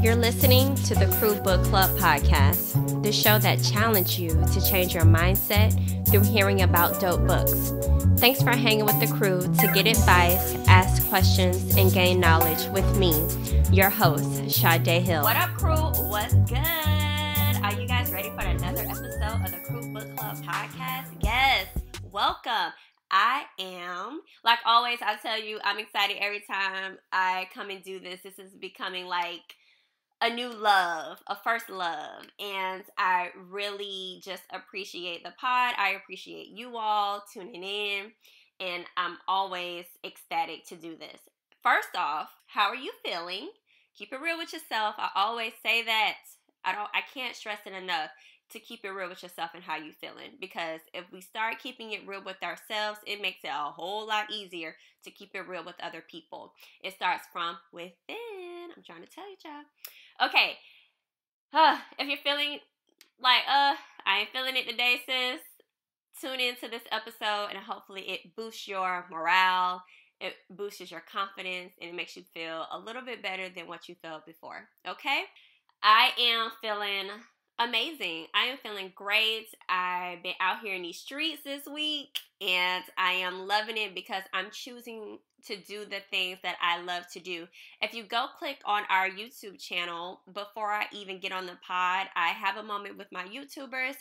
You're listening to the Crew Book Club podcast, the show that challenges you to change your mindset through hearing about dope books. Thanks for hanging with the crew to get advice, ask questions, and gain knowledge with me, your host, Sade Hill. What up, crew? What's good? Are you guys ready for another episode of the Crew Book Club podcast? Yes, welcome. I am. Like always, I tell you, I'm excited every time I come and do this. This is becoming like a new love, a first love, and I really just appreciate the pod. I appreciate you all tuning in, and I'm always ecstatic to do this. First off, how are you feeling? Keep it real with yourself. I always say that. I can't stress it enough to keep it real with yourself and how you feeling, because if we start keeping it real with ourselves, it makes it a whole lot easier to keep it real with other people. It starts from within. I'm trying to tell you, child. Okay, if you're feeling like, I ain't feeling it today, sis, tune into this episode and hopefully it boosts your morale, it boosts your confidence, and it makes you feel a little bit better than what you felt before, okay? I am feeling amazing. I am feeling great. I've been out here in these streets this week, and I am loving it because I'm choosing to do the things that I love to do. If you go click on our YouTube channel, before I even get on the pod, I have a moment with my YouTubers,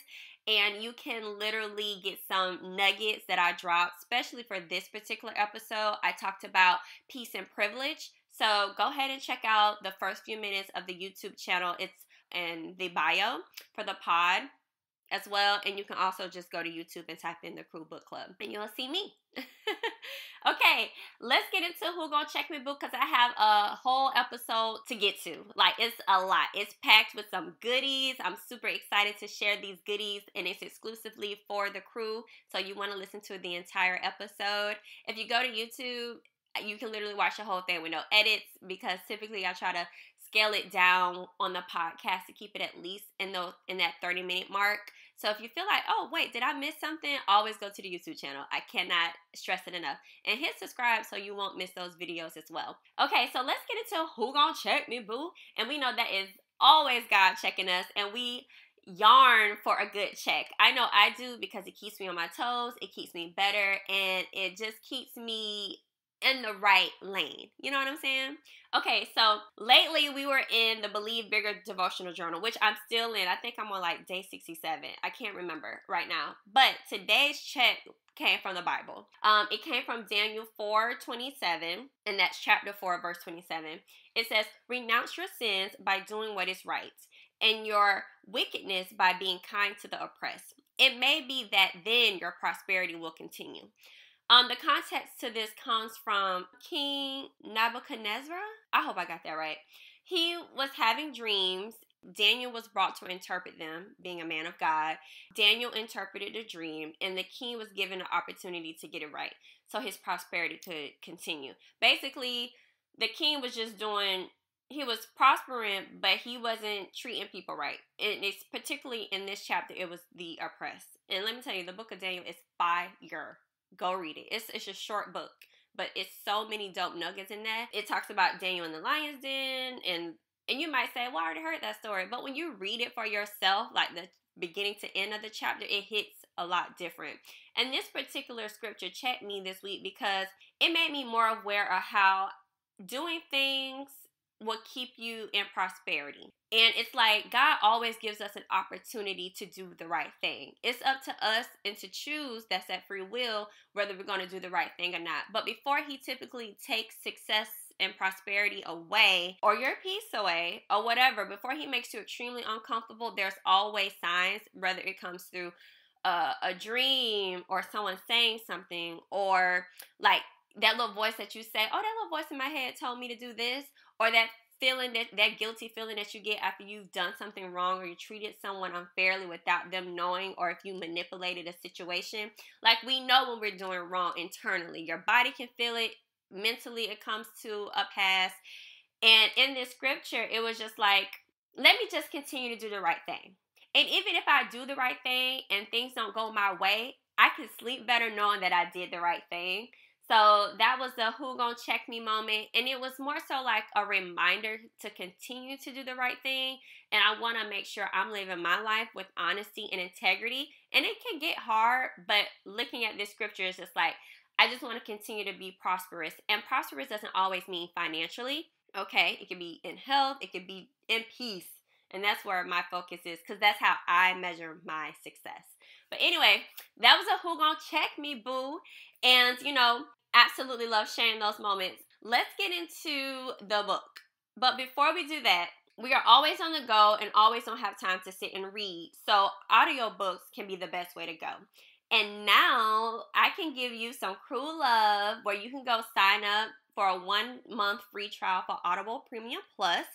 and you can literally get some nuggets that I dropped, especially for this particular episode. I talked about peace and privilege. So go ahead and check out the first few minutes of the YouTube channel. It's in the bio for the pod as well. And you can also just go to YouTube and type in the Crew Book Club and you'll see me. Okay, let's get into who gonna check me book, because I have a whole episode to get to. Like, it's a lot. It's packed with some goodies. I'm super excited to share these goodies, and it's exclusively for the crew. So you want to listen to the entire episode. If you go to YouTube, you can literally watch the whole thing with no edits, because typically I try to scale it down on the podcast to keep it at least in that 30-minute mark. So if you feel like, oh, wait, did I miss something? Always go to the YouTube channel. I cannot stress it enough. And hit subscribe so you won't miss those videos as well. Okay, so let's get into who gonna check me, boo. And we know that is always God checking us, and we yarn for a good check. I know I do, because it keeps me on my toes, it keeps me better, and it just keeps me in the right lane. You know what I'm saying? Okay, so lately we were in the Believe Bigger devotional journal, which I'm still in. I think I'm on like day 67. I can't remember right now. But today's check came from the Bible. It came from Daniel 4:27, and that's chapter 4, verse 27. It says, "Renounce your sins by doing what is right, and your wickedness by being kind to the oppressed. It may be that then your prosperity will continue." The context to this comes from King Nebuchadnezzar. I hope I got that right. He was having dreams. Daniel was brought to interpret them, being a man of God. Daniel interpreted the dream, and the king was given the opportunity to get it right, so his prosperity could continue. Basically, the king was he was prospering, but he wasn't treating people right. And it's particularly in this chapter, it was the oppressed. And let me tell you, the book of Daniel is fire. Go read it. It's a short book, but it's so many dope nuggets in there. It talks about Daniel in the lion's den, and you might say, well, I already heard that story. But when you read it for yourself, like the beginning to end of the chapter, it hits a lot different. And this particular scripture checked me this week because it made me more aware of how doing things will keep you in prosperity. And it's like God always gives us an opportunity to do the right thing. It's up to us and to choose, that's that free will, whether we're going to do the right thing or not. But before he typically takes success and prosperity away, or your peace away, or whatever, before he makes you extremely uncomfortable, there's always signs, whether it comes through a dream or someone saying something, or like that little voice that you say, oh, that little voice in my head told me to do this, or that feeling, that guilty feeling that you get after you've done something wrong, or you treated someone unfairly without them knowing, or if you manipulated a situation. Like, we know when we're doing wrong internally. Your body can feel it. Mentally, it comes to a pass. And in this scripture, it was just like, let me just continue to do the right thing. And even if I do the right thing and things don't go my way, I can sleep better knowing that I did the right thing. So that was the who gonna check me moment. And it was more so like a reminder to continue to do the right thing. And I want to make sure I'm living my life with honesty and integrity. And it can get hard, but looking at this scripture is just like, I just want to continue to be prosperous. And prosperous doesn't always mean financially. Okay, it could be in health, it could be in peace. And that's where my focus is, because that's how I measure my success. But anyway, that was a who gonna check me, boo. And, absolutely love sharing those moments. Let's get into the book. But before we do that, we are always on the go and always don't have time to sit and read. So audiobooks can be the best way to go. And now I can give you some cruel love where you can go sign up for a 1-month free trial for Audible Premium Plus.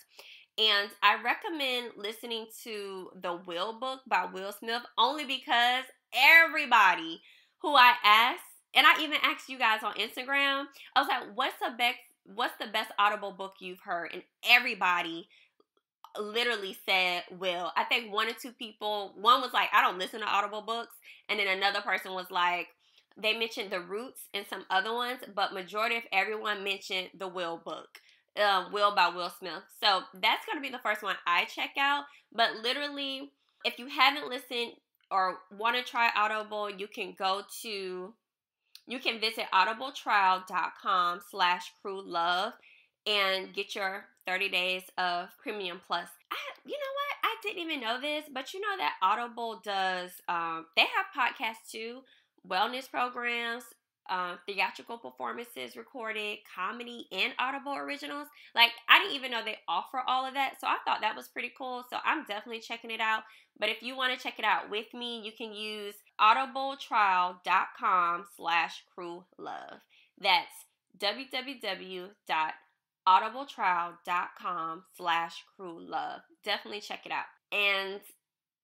And I recommend listening to the Will book by Will Smith only because everybody who I asked, and I even asked you guys on Instagram, I was like, what's the best Audible book you've heard? And everybody literally said Will. I think 1 or 2 people, one was like, I don't listen to Audible books. And then another person was like, they mentioned The Roots and some other ones, but majority of everyone mentioned the Will book. Will by Will Smith. So that's going to be the first one I check out. But literally, if you haven't listened or want to try Audible, you can visit audibletrial.com/crewlove and get your 30 days of Premium Plus. You know what? I didn't even know this, but you know that Audible does, they have podcasts too, wellness programs, theatrical performances recorded, comedy, and Audible originals. Like, I didn't even know they offer all of that, so I thought that was pretty cool. So I'm definitely checking it out. But if you want to check it out with me, you can use audibletrial.com/crewlove. That's www.audibletrial.com/crewlove. Definitely check it out. And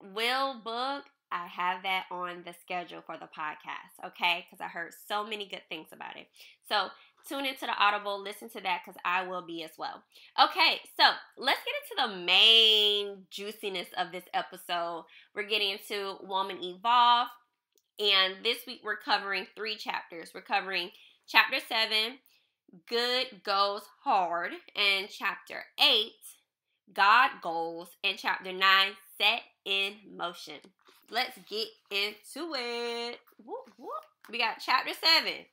Will book, I have that on the schedule for the podcast, okay? Because I heard so many good things about it. So tune into the Audible, listen to that, because I will be as well. Okay, so let's get into the main juiciness of this episode. We're getting into Woman Evolve, and this week we're covering 3 chapters. We're covering Chapter 7, Good Goes Hard, and Chapter 8, God Goals, and Chapter 9, Set in Motion. Let's get into it. Whoop, whoop. We got Chapter 7,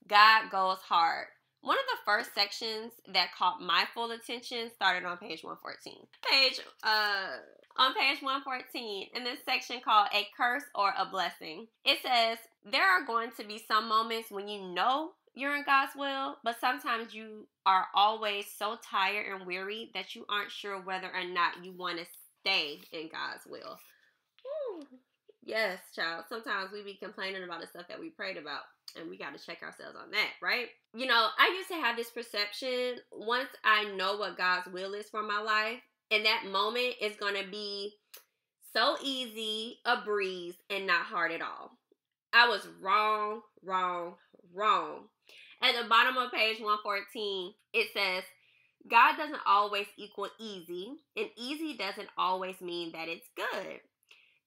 God Goes Hard. One of the first sections that caught my full attention started on page 114. On page 114, in this section called A Curse or a Blessing, it says, there are going to be some moments when you know you're in God's will, but sometimes you are always so tired and weary that you aren't sure whether or not you want to stay in God's will. Woo. Yes, child. Sometimes we be complaining about the stuff that we prayed about, and we got to check ourselves on that, right? I used to have this perception, once I know what God's will is for my life, and that moment is going to be so easy, a breeze, and not hard at all. I was wrong. At the bottom of page 114, it says, God doesn't always equal easy, and easy doesn't always mean that it's good.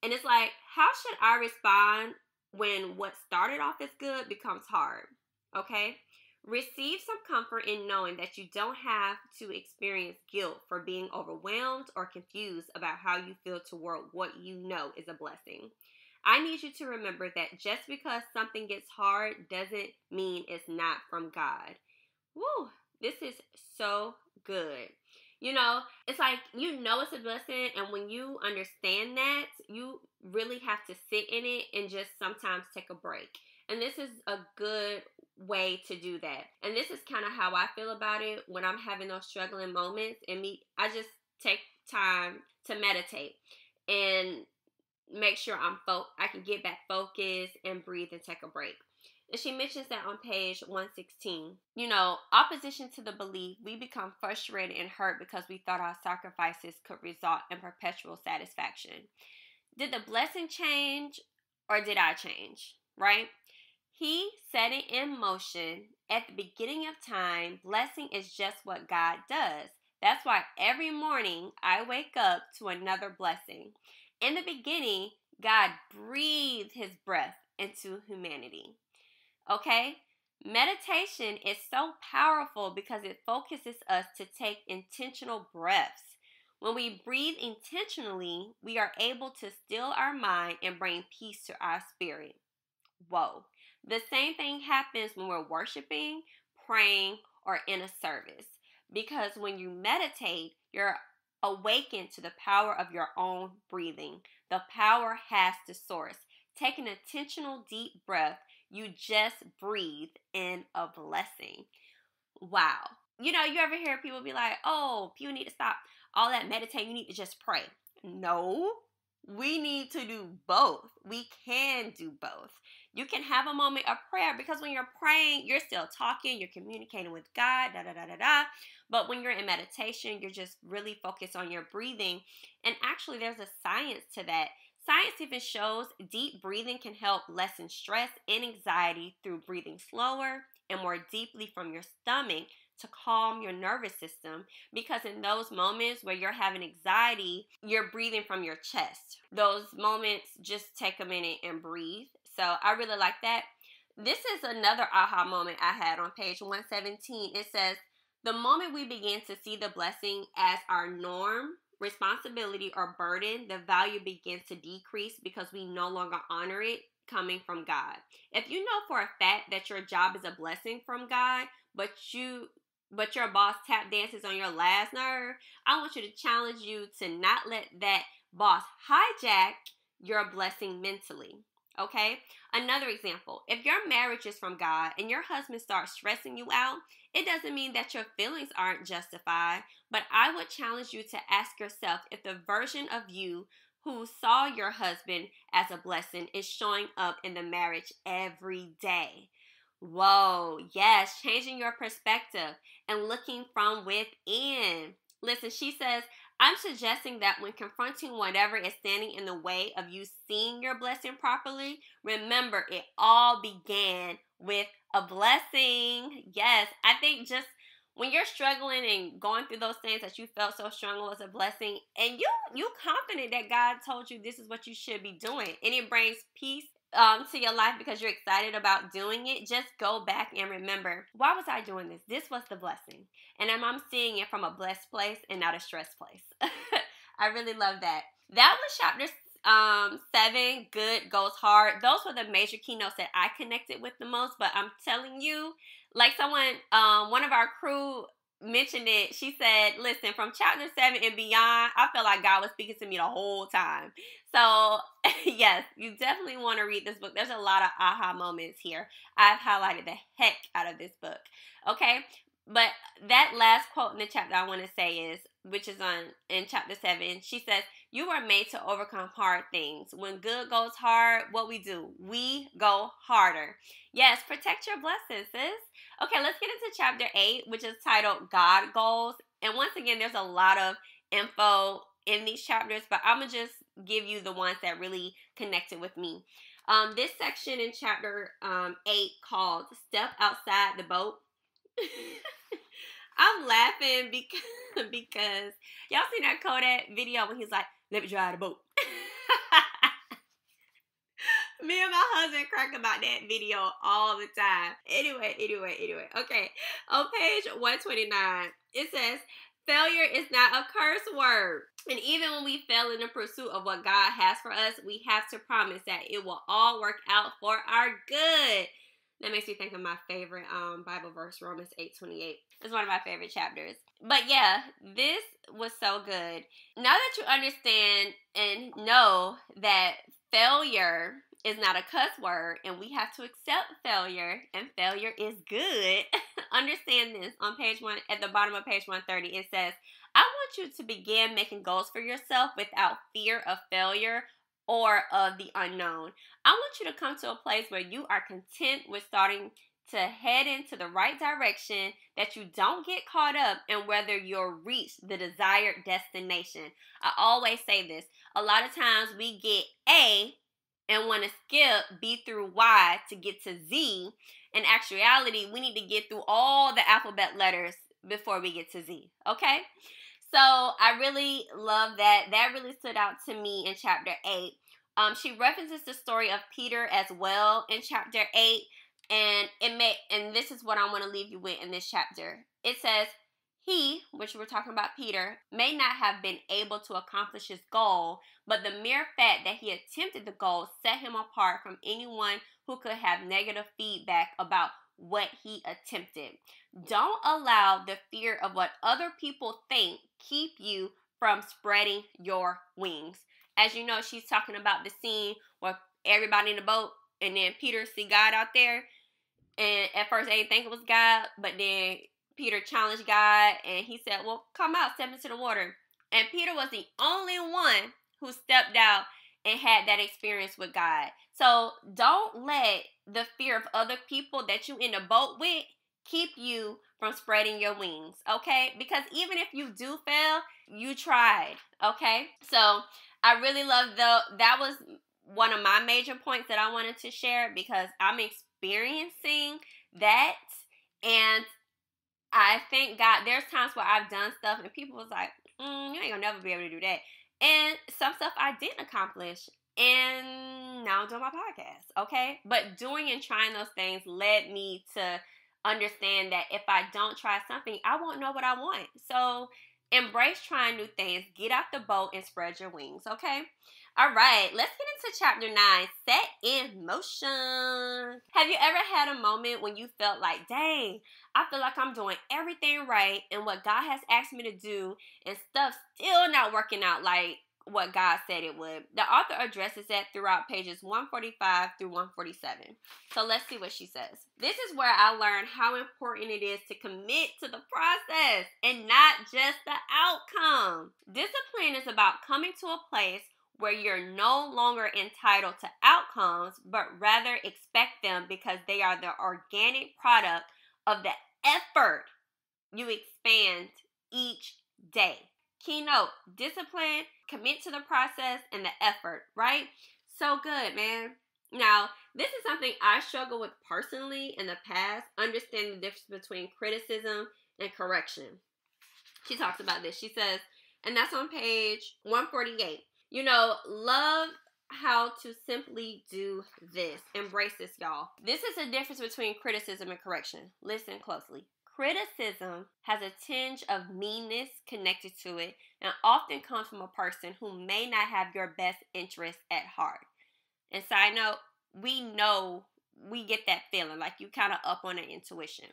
And it's like, how should I respond when what started off as good becomes hard? Okay? Receive some comfort in knowing that you don't have to experience guilt for being overwhelmed or confused about how you feel toward what you know is a blessing. I need you to remember that just because something gets hard doesn't mean it's not from God. Woo! This is so good. It's like, it's a blessing, and when you understand that, you really have to sit in it and just sometimes take a break. And this is a good way to do that. And this is kind of how I feel about it when I'm having those struggling moments. I just take time to meditate and make sure I can get back focused and breathe and take a break. And she mentions that on page 116. Opposition to the belief, we become frustrated and hurt because we thought our sacrifices could result in perpetual satisfaction. Did the blessing change, or did I change? Right? He set it in motion. At the beginning of time, blessing is just what God does. That's why every morning I wake up to another blessing. In the beginning, God breathed his breath into humanity. Okay? Meditation is so powerful because it focuses us to take intentional breaths. When we breathe intentionally, we are able to still our mind and bring peace to our spirit. Whoa. The same thing happens when we're worshiping, praying, or in a service. Because when you meditate, you're awakened to the power of your own breathing. The power has the source. Take an intentional deep breath. You just breathe in a blessing. Wow. You know, you ever hear people be like, oh, you need to stop all that meditating. You need to just pray. No, we need to do both. We can do both. You can have a moment of prayer because when you're praying, you're still talking, you're communicating with God, da da da da da. But when you're in meditation, you're just really focused on your breathing. And actually, there's a science to that. Science even shows deep breathing can help lessen stress and anxiety through breathing slower and more deeply from your stomach to calm your nervous system, because in those moments where you're having anxiety, you're breathing from your chest. Those moments, just take a minute and breathe. So I really like that. This is another aha moment I had on page 117. It says, the moment we begin to see the blessing as our norm, responsibility, or burden, the value begins to decrease because we no longer honor it coming from God. If you know for a fact that your job is a blessing from God, but your boss tap dances on your last nerve, I want you to challenge you to not let that boss hijack your blessing mentally. Okay? Another example, if your marriage is from God and your husband starts stressing you out, it doesn't mean that your feelings aren't justified, but I would challenge you to ask yourself if the version of you who saw your husband as a blessing is showing up in the marriage every day. Whoa, yes, changing your perspective and looking from within. Listen, she says, I'm suggesting that when confronting whatever is standing in the way of you seeing your blessing properly, remember it all began with a blessing. Yes, I think just when you're struggling and going through those things that you felt so strong was a blessing, and you confident that God told you this is what you should be doing, and it brings peace to your life because you're excited about doing it, just go back and remember, why was I doing this? This was the blessing. And I'm seeing it from a blessed place and not a stressed place. I really love that. That was chapter 7, Good Goes Hard. Those were the major keynotes that I connected with the most, but I'm telling you, like someone, one of our crew mentioned it. She said, listen, from chapter 7 and beyond, I felt like God was speaking to me the whole time. So yes, you definitely want to read this book. There's a lot of aha moments here. I've highlighted the heck out of this book. Okay, but that last quote in the chapter I want to say is, which is in chapter 7, she says, you were made to overcome hard things. When good goes hard, what we do? We go harder. Yes, protect your blessings, sis. Okay, let's get into chapter 8, which is titled God Goals. And once again, there's a lot of info in these chapters, but I'm going to just give you the ones that really connected with me. This section in chapter 8 called Step Outside the Boat. I'm laughing because y'all seen that Kodak video when he's like, let me drive the boat. Me and my husband crack about that video all the time. Anyway. Okay, on page 129, it says, failure is not a curse word. And even when we fail in the pursuit of what God has for us, we have to promise that it will all work out for our good. That makes me think of my favorite Bible verse, Romans 8:28. It's one of my favorite chapters. But yeah, this was so good. Now that you understand and know that failure is not a cuss word and we have to accept failure and failure is good, understand this. On page 1, at the bottom of page 130, it says, I want you to begin making goals for yourself without fear of failure or of the unknown. I want you to come to a place where you are content with starting to head into the right direction, that you don't get caught up in whether you'll reach the desired destination. I always say this. A lot of times we get A and want to skip B through Y to get to Z. In actuality, we need to get through all the alphabet letters before we get to Z. Okay? So I really love that. That really stood out to me in chapter 8. She references the story of Peter as well in chapter 8. And this is what I want to leave you with in this chapter. It says, he, which we're talking about Peter, may not have been able to accomplish his goal, but the mere fact that he attempted the goal set him apart from anyone who could have negative feedback about what he attempted. Don't allow the fear of what other people think keep you from spreading your wings. As you know, she's talking about the scene where everybody in the boat, and then Peter see God out there, and at first they didn't think it was God, but then Peter challenged God, and he said, well, come out, step into the water. And Peter was the only one who stepped out and had that experience with God. So don't let the fear of other people that you in the boat with keep you from spreading your wings, okay? Because even if you do fail, you tried, okay? So I really love that was one of my major points that I wanted to share, because I'm experiencing that, and I thank God. There's times where I've done stuff and people was like, you ain't gonna never be able to do that. And some stuff I didn't accomplish. And now I'm doing my podcast, okay? But doing and trying those things led me to understand that if I don't try something, I won't know what I want. So embrace trying new things. Get out the boat and spread your wings, okay? All right, let's get into chapter 9, set in motion. Have you ever had a moment when you felt like, dang, I feel like I'm doing everything right and what God has asked me to do, and stuff still not working out like what God said it would? The author addresses that throughout pages 145 through 147. So let's see what she says. This is where I learned how important it is to commit to the process and not just the outcome. Discipline is about coming to a place where you're no longer entitled to outcomes, but rather expect them because they are the organic product of the effort you expend each day. Keynote, discipline, commit to the process, and the effort, right? So good, man. Now, this is something I struggle with personally in the past, understanding the difference between criticism and correction. She talks about this. She says, and that's on page 148. You know, love how to simply do this. Embrace this, y'all. This is the difference between criticism and correction. Listen closely. Criticism has a tinge of meanness connected to it and often comes from a person who may not have your best interest at heart. And side note, we know, we get that feeling like you kind of up on an intuition.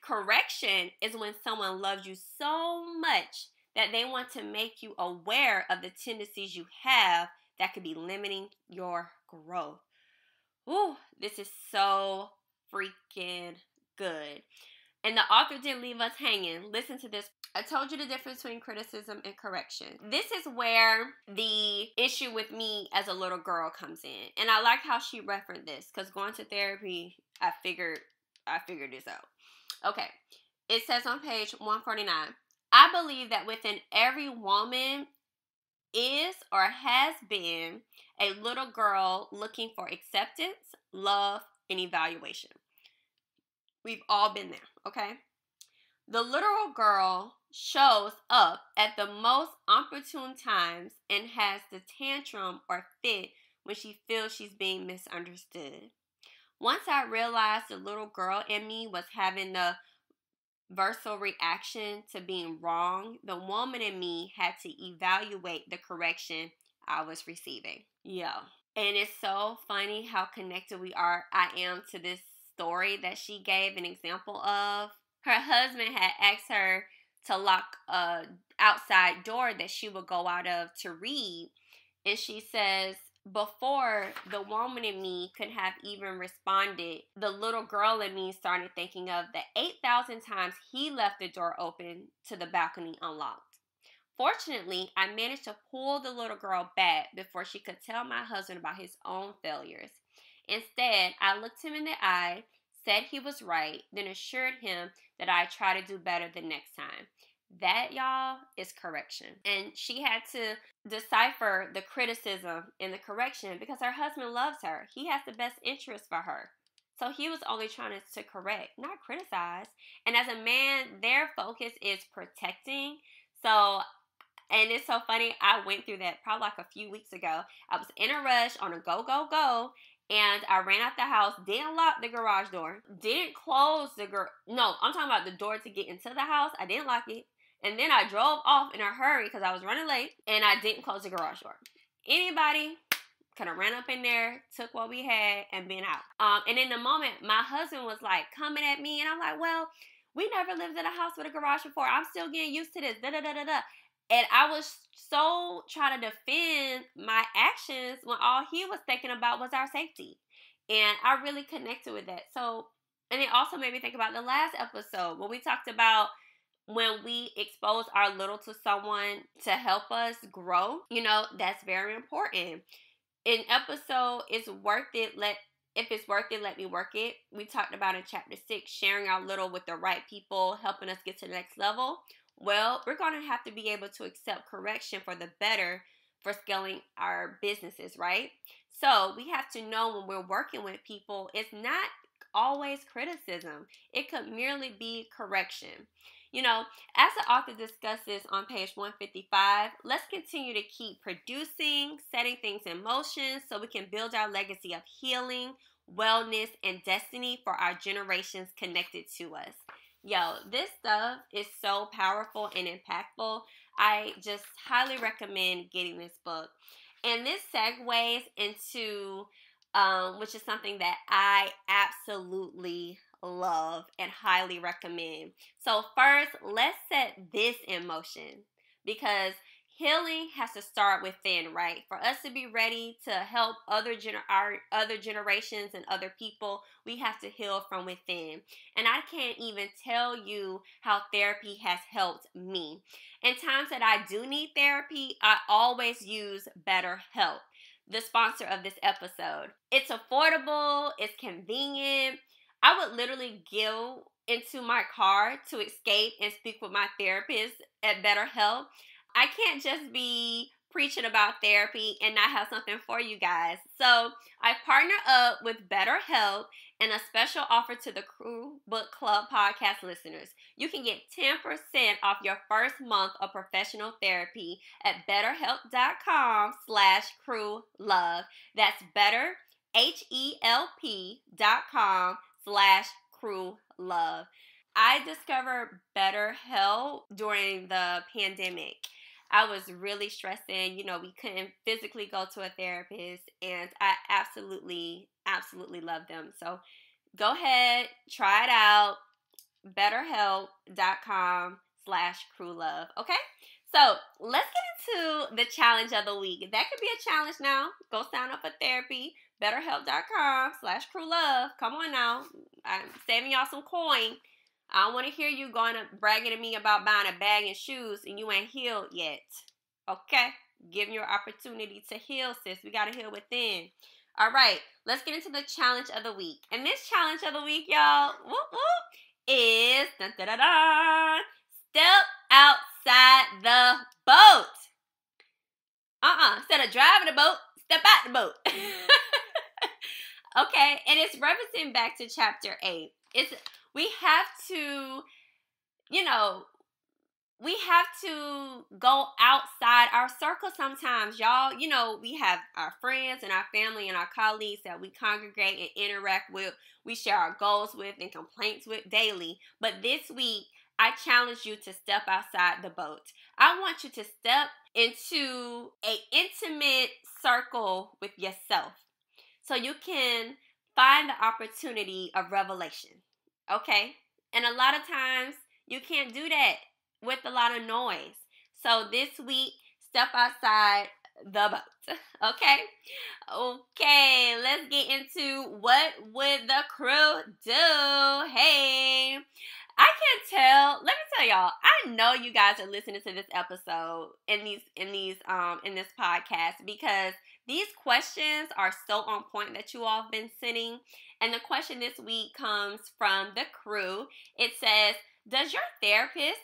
Correction is when someone loves you so much that they want to make you aware of the tendencies you have that could be limiting your growth. Ooh, this is so freaking good. And the author didn't leave us hanging. Listen to this. I told you the difference between criticism and correction. This is where the issue with me as a little girl comes in. And I like how she referenced this, because going to therapy, I figured this out. Okay. It says on page 149, I believe that within every woman is or has been a little girl looking for acceptance, love, and evaluation. We've all been there, okay? The literal girl shows up at the most opportune times and has the tantrum or fit when she feels she's being misunderstood. Once I realized the little girl in me was having the visceral reaction to being wrong, the woman in me had to evaluate the correction I was receiving. Yeah. And it's so funny how connected I am to this story that she gave an example of. Her husband had asked her to lock a outside door that she would go out of to read. And she says, before the woman in me could have even responded, the little girl in me started thinking of the 8,000 times he left the door open to the balcony unlocked. Fortunately, I managed to pull the little girl back before she could tell my husband about his own failures. Instead, I looked him in the eye, said he was right, then assured him that I'd try to do better the next time. That, y'all, is correction. And she had to decipher the criticism and the correction because her husband loves her. He has the best interest for her. So he was only trying to correct, not criticize. And as a man, their focus is protecting. So, and it's so funny, I went through that probably like a few weeks ago. I was in a rush on a go. And I ran out the house, didn't lock the garage door, didn't close no, I'm talking about the door to get into the house. I didn't lock it. And then I drove off in a hurry because I was running late, and I didn't close the garage door. Anybody could have ran up in there, took what we had, and been out. And in the moment, my husband was like coming at me, and I'm like, well, we never lived in a house with a garage before. I'm still getting used to this, da-da-da-da-da. And I was so trying to defend my actions when all he was thinking about was our safety. And I really connected with that. So, and it also made me think about the last episode when we talked about when we expose our little to someone to help us grow. You know, that's very important. In episode, It's Worth It, if it's worth it, let me work it. We talked about in chapter 6, sharing our little with the right people, helping us get to the next level. Well, we're going to have to be able to accept correction for the better for scaling our businesses, right? So we have to know when we're working with people, it's not always criticism. It could merely be correction. You know, as the author discusses on page 155, let's continue to keep producing, setting things in motion so we can build our legacy of healing, wellness, and destiny for our generations connected to us. Yo, this stuff is so powerful and impactful. I just highly recommend getting this book. And this segues into, which is something that I absolutely love and highly recommend. So first, let's set this in motion, because healing has to start within, right? For us to be ready to help our other generations and other people, we have to heal from within. And I can't even tell you how therapy has helped me. In times that I do need therapy, I always use BetterHelp, the sponsor of this episode. It's affordable, it's convenient. I would literally go into my car to escape and speak with my therapist at BetterHelp. I can't just be preaching about therapy and not have something for you guys. So I partner up with BetterHelp and a special offer to the Crew Book Club podcast listeners. You can get 10% off your first month of professional therapy at betterhelp.com/crewlove. That's betterhelp.com/crewlove. I discovered BetterHelp during the pandemic. I was really stressing. You know, we couldn't physically go to a therapist, and I absolutely love them. So go ahead, try it out. betterhelp.com/crewlove. Okay? So let's get into the challenge of the week. That could be a challenge now. Go sign up for therapy. betterhelp.com/crewlove. Come on now. I'm saving y'all some coin. I don't want to hear you going up bragging to me about buying a bag and shoes and you ain't healed yet. Okay? Giving you an opportunity to heal, sis. We got to heal within. All right. Let's get into the challenge of the week. And this challenge of the week, y'all, is step outside the boat. Instead of driving the boat, step out the boat. Okay. And it's referencing back to chapter 8. We have to, we have to go outside our circle sometimes, y'all. You know, we have our friends and our family and our colleagues that we congregate and interact with. We share our goals with and complaints with daily. But this week, I challenge you to step outside the boat. I want you to step into an intimate circle with yourself so you can find the opportunity of revelation. Okay? And a lot of times, you can't do that with a lot of noise. So this week, step outside the boat. Okay? Okay, let's get into what would the crew do. Hey, I can tell. Let me tell y'all. I know you guys are listening to this episode in this podcast because these questions are so on point that you all have been sending. And the question this week comes from the crew. It says, does your therapist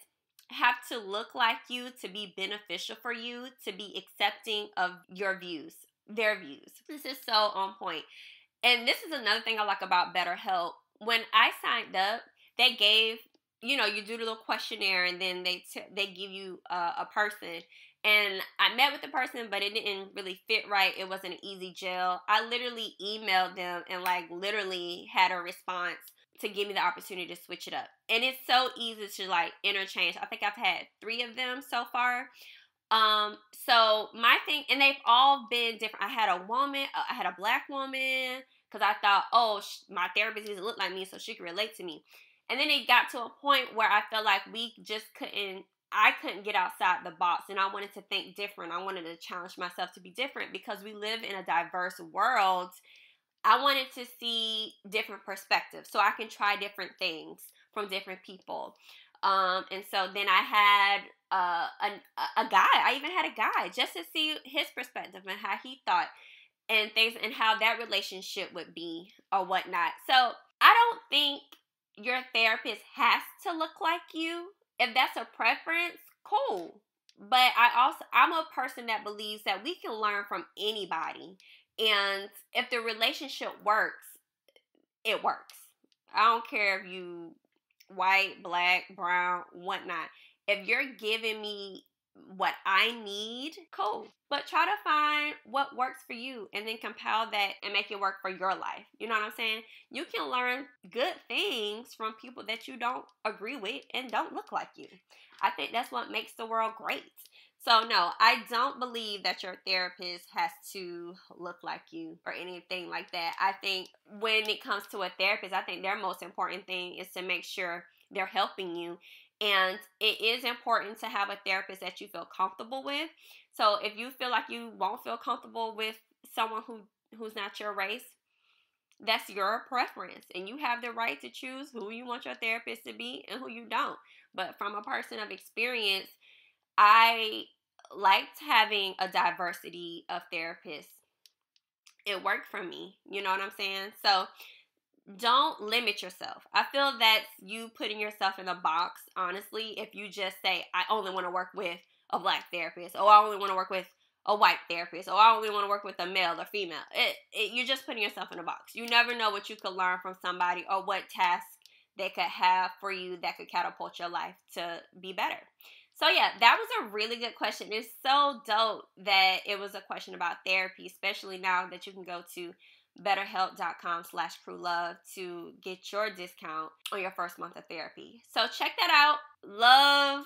have to look like you to be beneficial for you, to be accepting of their views? This is so on point. And this is another thing I like about BetterHelp. When I signed up, they gave you do the little questionnaire, and then they give you a person. And I met with the person, but it didn't really fit right. It wasn't an easy gel. I literally emailed them and like literally had a response to give me the opportunity to switch it up. And it's so easy to like interchange. I think I've had 3 of them so far. So my thing, and they've all been different. I had a black woman, because I thought, oh, my therapist doesn't look like me, so she could relate to me. And then it got to a point where I felt like I couldn't get outside the box, and I wanted to think different. I wanted to challenge myself to be different, because we live in a diverse world. I wanted to see different perspectives so I can try different things from different people. And so then I had a guy. I even had a guy just to see his perspective and how he thought and things, and how that relationship would be or whatnot. So I don't think your therapist has to look like you. If that's a preference, cool. But I'm a person that believes that we can learn from anybody. And if the relationship works, it works. I don't care if you white, black, brown, whatnot. If you're giving me what I need, cool. But try to find what works for you, and then compile that and make it work for your life. You know what I'm saying? You can learn good things from people that you don't agree with and don't look like you. I think that's what makes the world great. So no, I don't believe that your therapist has to look like you or anything like that. I think when it comes to a therapist, I think their most important thing is to make sure they're helping you. And it is important to have a therapist that you feel comfortable with. So if you feel like you won't feel comfortable with someone who's not your race, that's your preference. And you have the right to choose who you want your therapist to be and who you don't. But from a person of experience, I liked having a diversity of therapists. It worked for me. You know what I'm saying? So don't limit yourself. I feel that's you putting yourself in a box, honestly, if you just say, I only want to work with a black therapist, or I only want to work with a white therapist, or I only want to work with a male or female. You're just putting yourself in a box. You never know what you could learn from somebody, or what task they could have for you that could catapult your life to be better. So yeah, that was a really good question. It's so dope that it was a question about therapy, especially now that you can go to betterhelp.com/crewlove to get your discount on your first month of therapy. So check that out. Love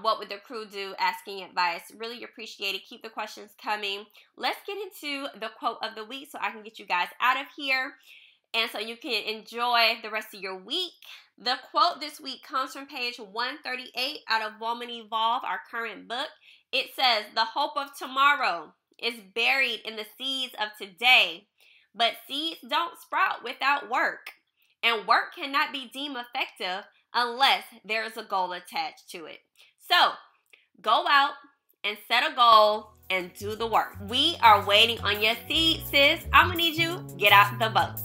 What Would the Crew Do? Asking advice. Really appreciate it. Keep the questions coming. Let's get into the quote of the week so I can get you guys out of here, and so you can enjoy the rest of your week. The quote this week comes from page 138 out of Woman Evolve, our current book. It says, "The hope of tomorrow is buried in the seeds of today. But seeds don't sprout without work, and work cannot be deemed effective unless there is a goal attached to it." So, go out and set a goal and do the work. We are waiting on your seed, sis. I'm going to need you. Get out the boat.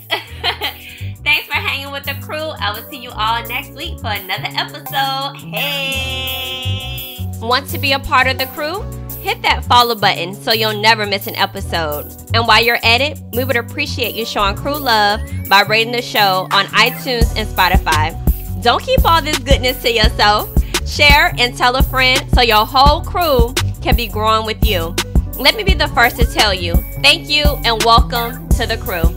Thanks for hanging with the crew. I will see you all next week for another episode. Hey! Want to be a part of the crew? Hit that follow button so you'll never miss an episode. And while you're at it, we would appreciate you showing crew love by rating the show on iTunes and Spotify. Don't keep all this goodness to yourself. Share and tell a friend so your whole crew can be growing with you. Let me be the first to tell you, thank you and welcome to the crew.